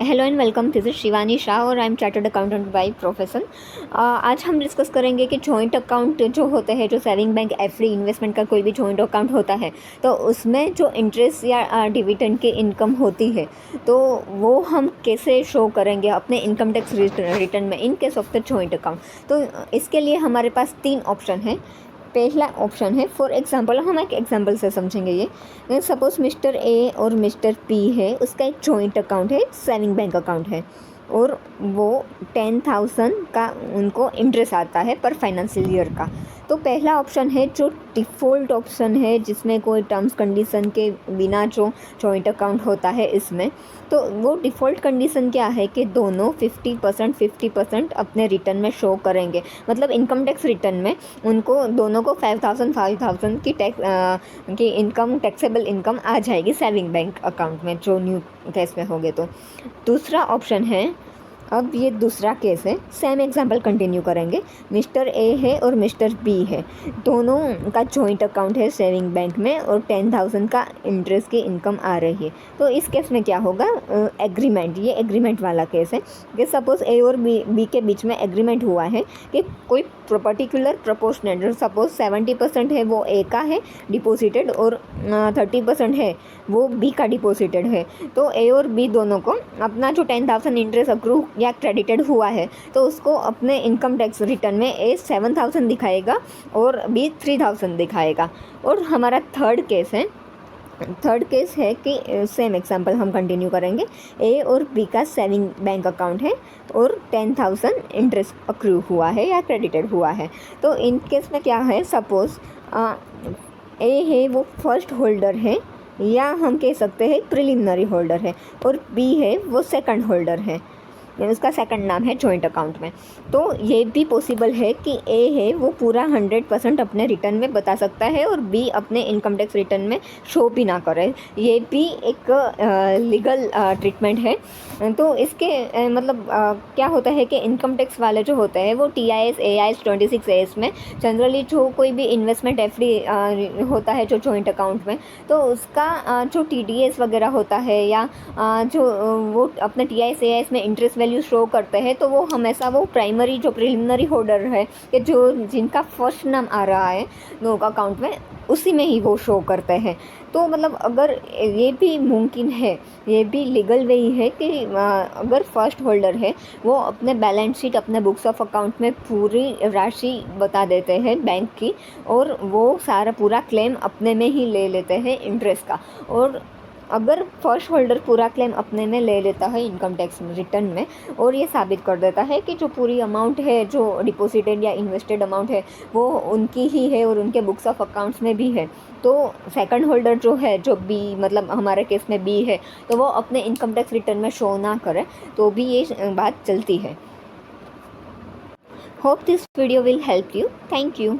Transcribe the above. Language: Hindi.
Hello and welcome, this is Shivani Shah और I am chartered accountant by profession. आज हम डिस्कस करेंगे कि जॉइंट अकाउंट जो होते हैं, जो सेविंग बैंक, एफडी, इन्वेस्टमेंट का कोई भी जॉइंट अकाउंट होता है, तो उसमें जो इंटरेस्ट या डिविडेंड की इनकम होती है, तो वो हम कैसे शो करेंगे अपने इनकम टैक्स रिटर्न में in case of the joint account. तो इसके लिए हमारे पास 3 ऑप्शन है। पहला ऑप्शन है, फॉर एग्जांपल, हम एक एग्जांपल से समझेंगे ये। सपोज़ मिस्टर ए और मिस्टर पी है, उसका एक जॉइंट अकाउंट है, सेविंग बैंक अकाउंट है, और वो 10,000 का उनको इंटरेस्ट आता है पर फाइनेंशियल ईयर का। तो पहला ऑप्शन है जो डिफ़ॉल्ट ऑप्शन है, जिसमें कोई टर्म्स कंडीशन के बिना जो जॉइंट अकाउंट होता है इसमें। तो वो डिफ़ॉल्ट कंडीशन क्या है कि दोनों 50% अपने रिटर्न में शो करेंगे, मतलब इनकम टैक्स रिटर्न में उनको दोनों को 5,000 की की इनकम, टैक्सेबल इनकम आ जाएगी सेविंग बैंक अकाउंट में, जो न्यू केस में होंगे। तो दूसरा ऑप्शन है, अब ये दूसरा केस है, सेम एग्जांपल कंटिन्यू करेंगे। मिस्टर ए है और मिस्टर बी है, दोनों का जॉइंट अकाउंट है सेविंग बैंक में और 10,000 का इंटरेस्ट की इनकम आ रही है। तो इस केस में क्या होगा, एग्रीमेंट, ये एग्रीमेंट वाला केस है कि सपोज़ ए और बी के बीच में एग्रीमेंट हुआ है कि कोई पर्टिकुलर प्रोपोर्शनल, सपोज 70% है वो ए का है डिपॉजिटेड और 30% है वो बी का डिपॉजिटेड है। तो ए और बी दोनों को अपना जो 10,000 इंटरेस्ट अक्रू या क्रेडिटेड हुआ है, तो उसको अपने इनकम टैक्स रिटर्न में ए 7,000 दिखाएगा और बी 3,000 दिखाएगा। और हमारा थर्ड केस है कि सेम एग्जांपल हम कंटिन्यू करेंगे। ए और बी का सेविंग बैंक अकाउंट है और 10,000 इंटरेस्ट अक्रू हुआ है या क्रेडिटेड हुआ है। तो इन केस में क्या है, सपोज़ ए है वो फर्स्ट होल्डर है, या हम कह सकते हैं प्रिलिमिनरी होल्डर है, और बी है वो सेकंड होल्डर है, उसका सेकंड नाम है जॉइंट अकाउंट में। तो ये भी पॉसिबल है कि ए है वो पूरा 100% अपने रिटर्न में बता सकता है और बी अपने इनकम टैक्स रिटर्न में शो भी ना करे। ये भी एक लीगल ट्रीटमेंट है। तो इसके मतलब क्या होता है कि इनकम टैक्स वाले जो होते हैं वो TIS, AIS 26AS में जनरली जो कोई भी इन्वेस्टमेंट FD होता है जो जॉइंट अकाउंट में, तो उसका जो TDS वगैरह होता है या जो वो अपने TIS, AIS में इंटरेस्ट वैल्यू शो करते हैं, तो वो हमेशा वो प्राइमरी जो प्रिलिमिनरी होल्डर है कि जो जिनका फर्स्ट नाम आ रहा है लोग अकाउंट में, उसी में ही वो शो करते हैं। तो मतलब अगर ये भी मुमकिन है, ये भी लीगल वे ही है कि अगर फर्स्ट होल्डर है वो अपने बैलेंस शीट, अपने बुक्स ऑफ अकाउंट में पूरी राशि बता देते हैं बैंक की, और वो सारा पूरा क्लेम अपने में ही ले लेते हैं इंटरेस्ट का। और अगर फर्स्ट होल्डर पूरा क्लेम अपने में ले लेता है इनकम टैक्स रिटर्न में, और ये साबित कर देता है कि जो पूरी अमाउंट है, जो डिपॉजिटेड या इन्वेस्टेड अमाउंट है, वो उनकी ही है और उनके बुक्स ऑफ अकाउंट्स में भी है, तो सेकंड होल्डर जो है, जो बी, मतलब हमारे केस में बी है, तो वो अपने इनकम टैक्स रिटर्न में शो ना करे तो भी ये बात चलती है। Hope this video will help you. Thank you.